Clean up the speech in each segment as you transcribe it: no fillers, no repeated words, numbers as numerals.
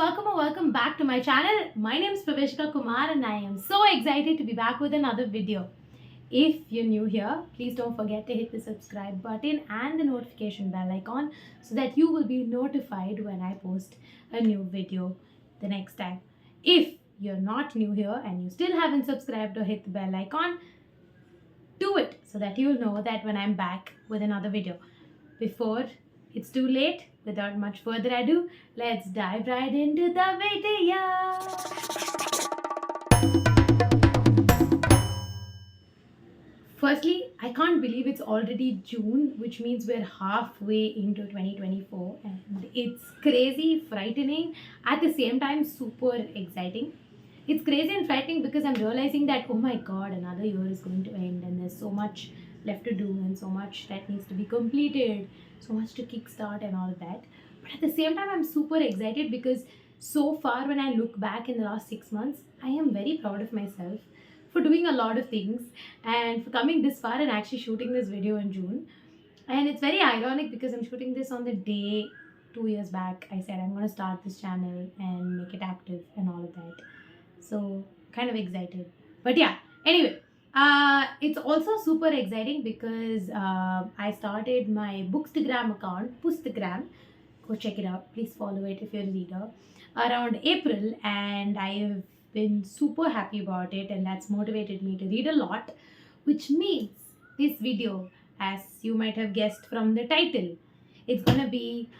welcome or welcome back to my channel. My name is Praveshika Kumar and I am so excited to be back with another video. If you're new here, please don't forget to hit the subscribe button and the notification bell icon so that you will be notified when I post a new video the next time. If you're not new here and you still haven't subscribed or hit the bell icon, do it so that you'll know that when I'm back with another video. Before it's too late, without much further ado, let's dive right into the video. Firstly, I can't believe it's already June, which means we're halfway into 2024, and it's crazy, frightening, at the same time super exciting. It's crazy and frightening because I'm realizing that, oh my god, another year is going to end and there's so much left to do and so much that needs to be completed, so much to kickstart and all of that. But at the same time, I'm super excited because so far, when I look back in the last 6 months, I am very proud of myself for doing a lot of things and for coming this far and actually shooting this video in June. And it's very ironic because I'm shooting this on the day 2 years back I said I'm going to start this channel and make it active and all of that. So kind of excited. But yeah, anyway, it's also super exciting because I started my Bookstagram account, Pustagram. Go check it out. Please follow it if you're a reader. Around April, and I have been super happy about it, and that's motivated me to read a lot, which means this video, as you might have guessed from the title, it's gonna be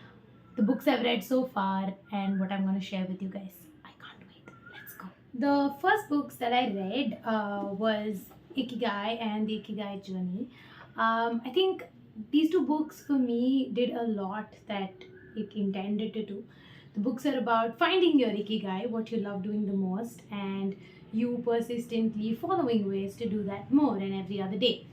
the books I've read so far and what I'm gonna share with you guys. I can't wait. Let's go. The first books that I read was Ikigai and the Ikigai Journey. I think these two books for me did a lot that it intended to do. The books are about finding your Ikigai, what you love doing the most, and you persistently following ways to do that more and every other day.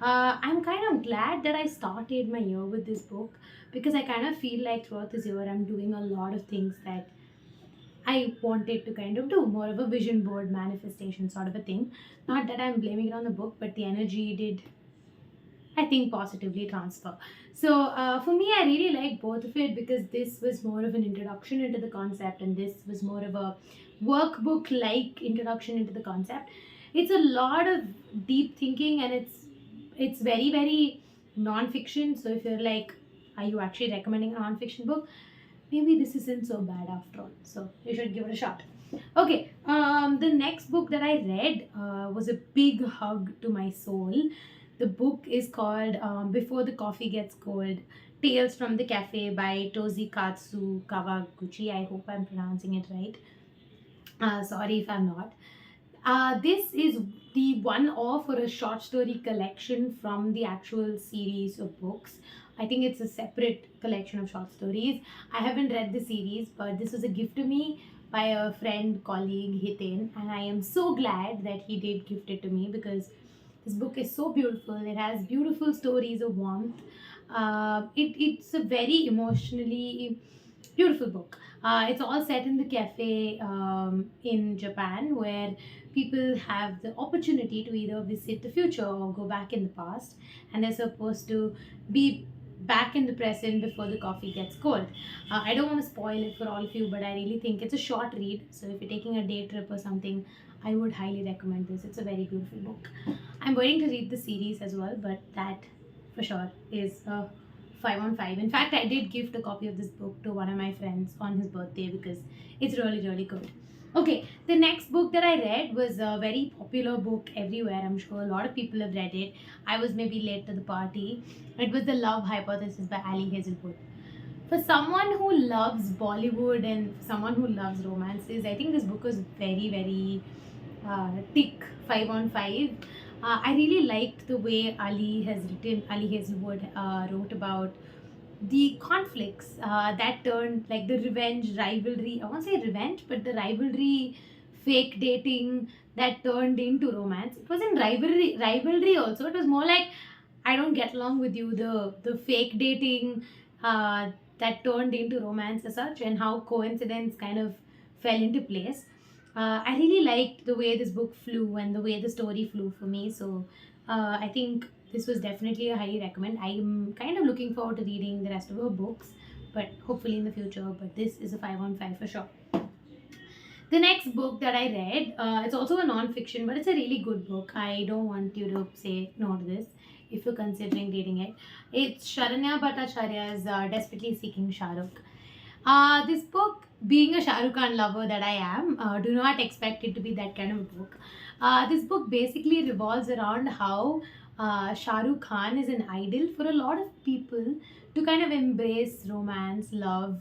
I'm kind of glad that I started my year with this book because I kind of feel like throughout this year I'm doing a lot of things that I wanted to kind of do, more of a vision board manifestation sort of a thing. Not that I'm blaming it on the book, but the energy did, I think, positively transfer. So for me, I really like both of it because this was more of an introduction into the concept, and this was more of a workbook-like introduction into the concept. It's a lot of deep thinking, and it's very very non-fiction. So if you're like, are you actually recommending a non-fiction book? Maybe this isn't so bad after all. So you should give it a shot. Okay, the next book that I read was a big hug to my soul. The book is called Before the Coffee Gets Cold, Tales from the Cafe by Tozikatsu Kawaguchi. I hope I'm pronouncing it right. Sorry if I'm not. This is the one-off or a short story collection from the actual series of books. I think it's a separate collection of short stories. I haven't read the series, but this was a gift to me by a friend, colleague, Hitin, and I am so glad that he did gift it to me because this book is so beautiful. It has beautiful stories of warmth. It's a very emotionally beautiful book. It's all set in the cafe in Japan where people have the opportunity to either visit the future or go back in the past, and they're supposed to be back in the present before the coffee gets cold. I don't want to spoil it for all of you, but I really think it's a short read. So if you're taking a day trip or something, I would highly recommend this. It's a very beautiful book. I'm waiting to read the series as well, but that for sure is a 5 on 5. In fact, I did gift a copy of this book to one of my friends on his birthday because it's really, really good. Okay, the next book that I read was a very popular book everywhere. I'm sure a lot of people have read it. I was maybe late to the party. It was The Love Hypothesis by Ali Hazelwood. For someone who loves Bollywood and someone who loves romances, I think this book was very, very thick 5 on 5. I really liked the way Ali Hazelwood wrote about the conflicts that turned, like the revenge, rivalry. I won't say revenge, but the rivalry, fake dating that turned into romance. It wasn't rivalry also. It was more like, I don't get along with you. The fake dating that turned into romance as such, and how coincidence kind of fell into place. I really liked the way this book flew and the way the story flew for me. So I think this was definitely a highly recommend. I'm kind of looking forward to reading the rest of her books, but hopefully in the future. But this is a 5 on 5 for sure. The next book that I read, it's also a non-fiction, but it's a really good book. I don't want you to say no to this if you're considering reading it. It's Sharanya Bhattacharya's Desperately Seeking Shahrukh. This book, being a Shah Rukh Khan lover that I am, do not expect it to be that kind of a book. This book basically revolves around how Shah Rukh Khan is an idol for a lot of people to kind of embrace romance, love,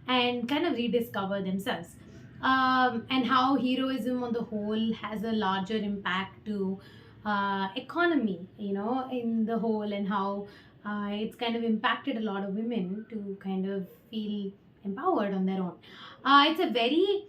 and kind of rediscover themselves. And how heroism on the whole has a larger impact to economy, in the whole, and how it's kind of impacted a lot of women to kind of feel empowered on their own. It's a very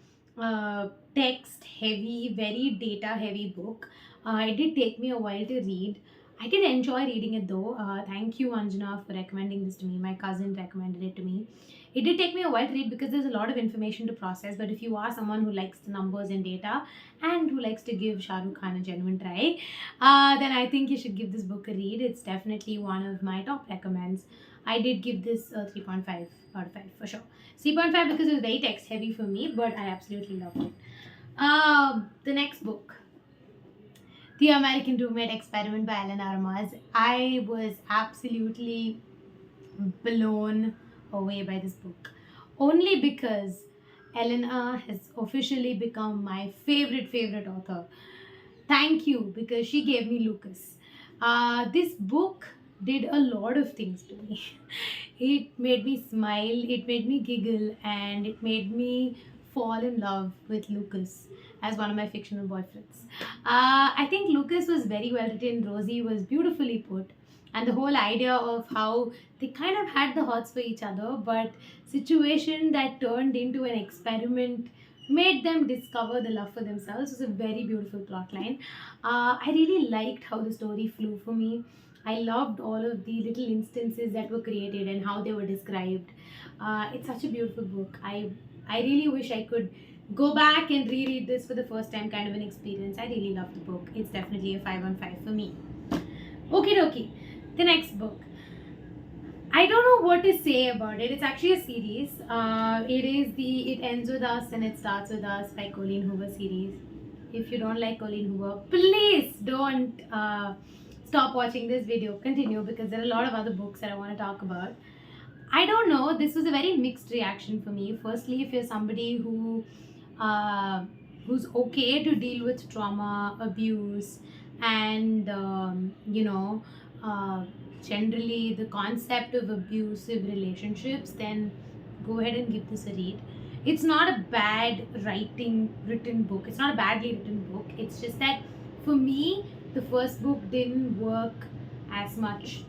text heavy, very data heavy book. It did take me a while to read. I did enjoy reading it though. Thank you, Anjana, for recommending this to me. My cousin recommended it to me. It did take me a while to read because there's a lot of information to process. But if you are someone who likes the numbers and data and who likes to give Shah Rukh Khan a genuine try, then I think you should give this book a read. It's definitely one of my top recommends. I did give this a 3.5 out of 5 for sure. 3.5 because it was very text heavy for me, but I absolutely loved it. The next book, The American Roommate Experiment by Ellen Armas. I was absolutely blown away by this book. Only because Elena has officially become my favorite author. Thank you, because she gave me Lucas. This book did a lot of things to me. It made me smile, it made me giggle, and it made me fall in love with Lucas as one of my fictional boyfriends. I think Lucas was very well written, Rosie was beautifully put, and the whole idea of how they kind of had the hots for each other, but situation that turned into an experiment made them discover the love for themselves was a very beautiful plot line. I really liked how the story flew for me. I loved all of the little instances that were created and how they were described. It's such a beautiful book. I really wish I could go back and reread this for the first time, kind of an experience. I really love the book. It's definitely a 5 on 5 for me. Okie dokie. The next book. I don't know what to say about it. It's actually a series. It Ends With Us and It Starts With Us by Colleen Hoover series. If you don't like Colleen Hoover, please don't stop watching this video. Continue, because there are a lot of other books that I want to talk about. I don't know. This was a very mixed reaction for me. Firstly, if you're somebody who's okay to deal with trauma, abuse, and generally the concept of abusive relationships, then go ahead and give this a read. It's not a bad written book. It's not a badly written book. It's just that for me, the first book didn't work as much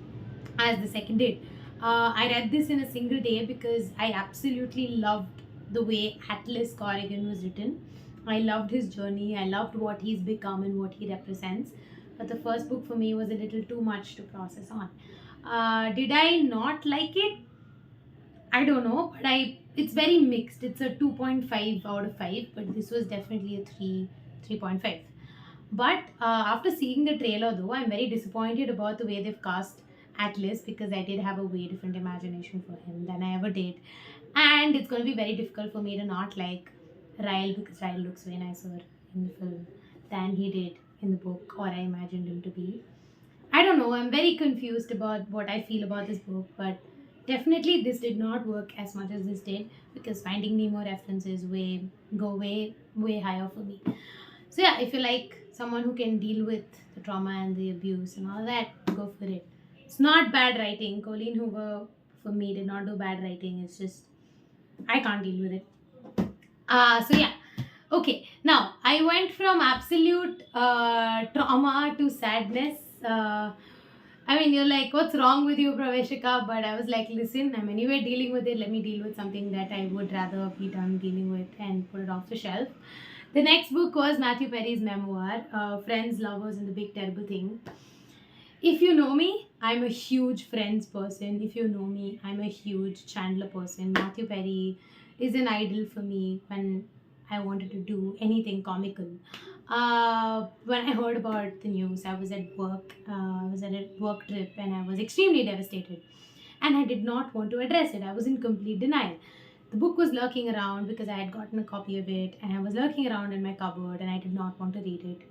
as the second did. I read this in a single day because I absolutely loved the way Atlas Corrigan was written. I loved his journey. I loved what he's become and what he represents. But the first book for me was a little too much to process on. Did I not like it? I don't know, but it's very mixed. It's a 2.5 out of 5, but this was definitely a 3.5. But after seeing the trailer, though, I'm very disappointed about the way they've cast Atlas, because I did have a way different imagination for him than I ever did. And it's going to be very difficult for me to not like Ryle, because Ryle looks way nicer in the film than he did in the book, or I imagined him to be. I don't know, I'm very confused about what I feel about this book, but definitely this did not work as much as this did, because Finding Nemo references go way higher for me. So yeah, if you like someone who can deal with the trauma and the abuse and all that, go for it. It's not bad writing. Colleen Hoover, for me, did not do bad writing. It's just I can't deal with it. So yeah. Okay, now I went from absolute trauma to sadness. I mean, you're like, what's wrong with you, Praveshika? But I was like, listen, I'm anyway dealing with it. Let me deal with something that I would rather be done dealing with and put it off the shelf. The next book was Matthew Perry's memoir, Friends, Lovers, and the Big Terrible Thing. If you know me, I'm a huge Friends person. If you know me, I'm a huge Chandler person. Matthew Perry is an idol for me when I wanted to do anything comical. When I heard about the news, I was at work. I was at a work trip and I was extremely devastated. and I did not want to address it. I was in complete denial. The book was lurking around because I had gotten a copy of it, and I was lurking around in my cupboard and I did not want to read it.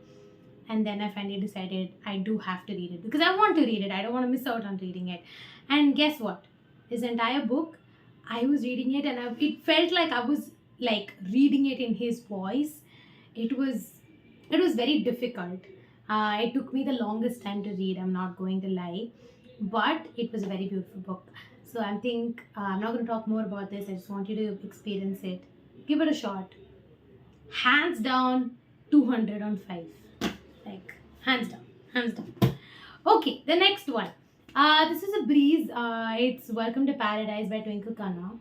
And then I finally decided I do have to read it because I want to read it. I don't want to miss out on reading it. And guess what? This entire book, I was reading it and it felt like I was like reading it in his voice. It was it was very difficult. It took me the longest time to read. I'm not going to lie, but it was a very beautiful book. So I'm not going to talk more about this. I just want you to experience it. Give it a shot. Hands down, 200 on 5. Like, hands down, hands down. Okay, the next one. This is a breeze. It's Welcome to Paradise by Twinkle Khanna.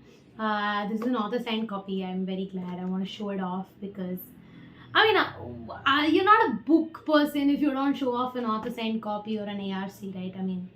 This is an author signed copy. I'm very glad. I want to show it off because you're not a book person if you don't show off an author signed copy or an ARC, right? I mean,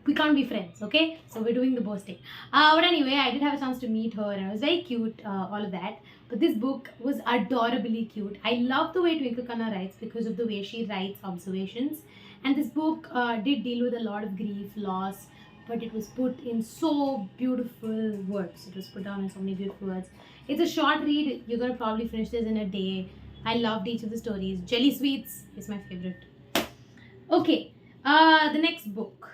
we can't be friends, okay? So we're doing the boasting. But anyway, I did have a chance to meet her and it was very cute, all of that. But this book was adorably cute. I love the way Twinkle Khanna writes because of the way she writes observations. And this book did deal with a lot of grief, loss, but it was put in so beautiful words. It was put down in so many beautiful words. It's a short read. You're going to probably finish this in a day. I loved each of the stories. Jelly Sweets is my favorite. Okay, the next book.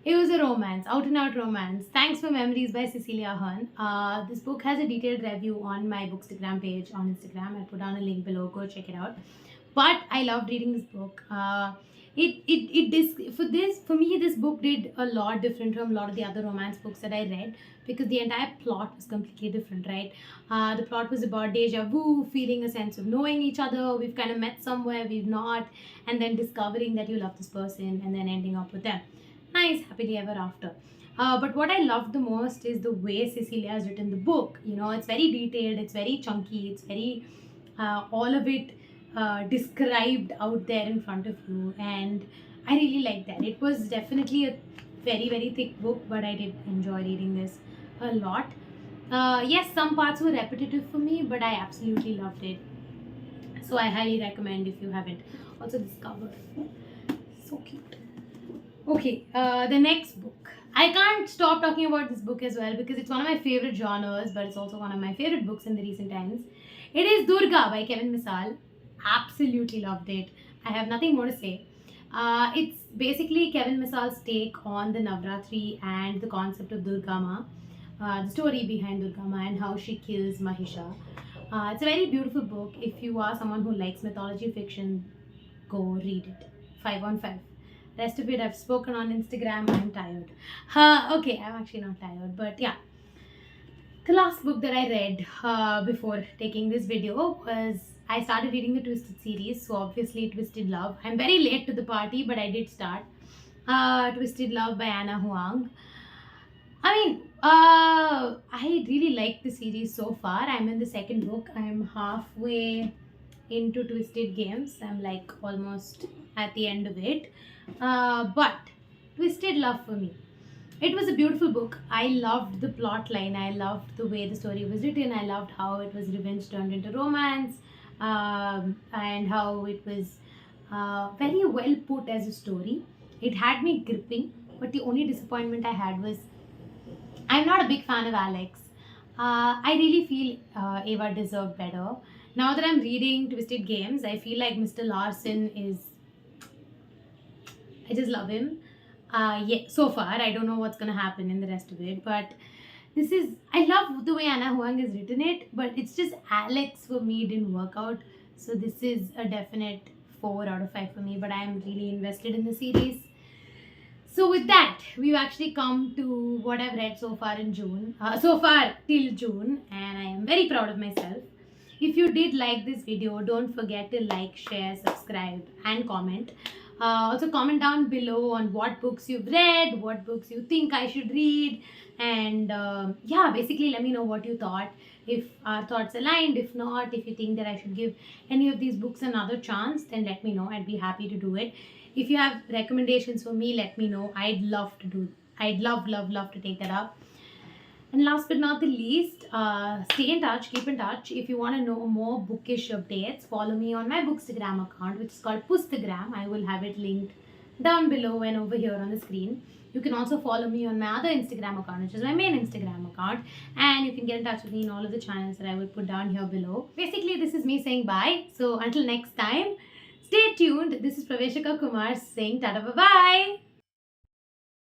It was a romance, out and out romance. Thanks for Memories by Cecilia Ahern. This book has a detailed review on my Bookstagram page on Instagram. I'll put down a link below. Go check it out. But I loved reading this book. For me this book did a lot different from a lot of the other romance books that I read because the entire plot was completely different, right? The plot was about deja vu, feeling a sense of knowing each other. We've kind of met somewhere, we've not, and then discovering that you love this person and then ending up with them. Nice, happily ever after. But what I loved the most is the way Cecilia has written the book. You know, it's very detailed, it's very chunky, it's very all of it described out there in front of you, and I really like that. It was definitely a very, very thick book, but I did enjoy reading this a lot. Yes, some parts were repetitive for me, but I absolutely loved it. So I highly recommend if you haven't. Also, this cover, so cute. Okay, the next book. I can't stop talking about this book as well because it's one of my favorite genres, but it's also one of my favorite books in the recent times. It is Durga by Kevin Misal. Absolutely loved it. I have nothing more to say. It's basically Kevin Misal's take on the Navratri and the concept of Durga Ma, the story behind Durga Ma and how she kills Mahisha. It's a very beautiful book. If you are someone who likes mythology fiction, go read it. 5 on 5. Rest of it I've spoken on Instagram. I'm tired. Okay, I'm actually not tired, but yeah. The last book that I read before taking this video was I started reading the Twisted series, so obviously Twisted Love. I'm very late to the party, but I did start. Twisted Love by Anna Huang. I really like the series so far. I'm in the second book. I'm halfway into Twisted Games. I'm like almost at the end of it. But Twisted Love for me. It was a beautiful book. I loved the plot line. I loved the way the story was written. I loved how it was revenge turned into romance, and how it was very well put as a story. It had me gripping, but the only disappointment I had was I'm not a big fan of Alex. I really feel Ava deserved better. Now that I'm reading Twisted Games, I feel like Mr. Larson is. I just love him. Yeah, so far I don't know what's gonna happen in the rest of it, but I love the way Anna Huang has written it, but it's just Alex for me didn't work out. So this is a definite 4 out of 5 for me, but I am really invested in the series. So with that, we've actually come to what I've read so far in June, so far till June, and I am very proud of myself. If you did like this video, don't forget to like, share, subscribe, and comment. Also comment down below on what books you've read, what books you think I should read, and yeah, basically let me know what you thought, if our thoughts aligned. If not, if you think that I should give any of these books another chance, then let me know. I'd be happy to do it. If you have recommendations for me, let me know. I'd love to take that up. And last but not the least, stay in touch, keep in touch. If you want to know more bookish updates, follow me on my Bookstagram account, which is called Pustagram. I will have it linked down below and over here on the screen. You can also follow me on my other Instagram account, which is my main Instagram account, and you can get in touch with me in all of the channels that I will put down here below. Basically, this is me saying bye. So until next time, stay tuned. This is Praveshika Kumar saying tada bye bye.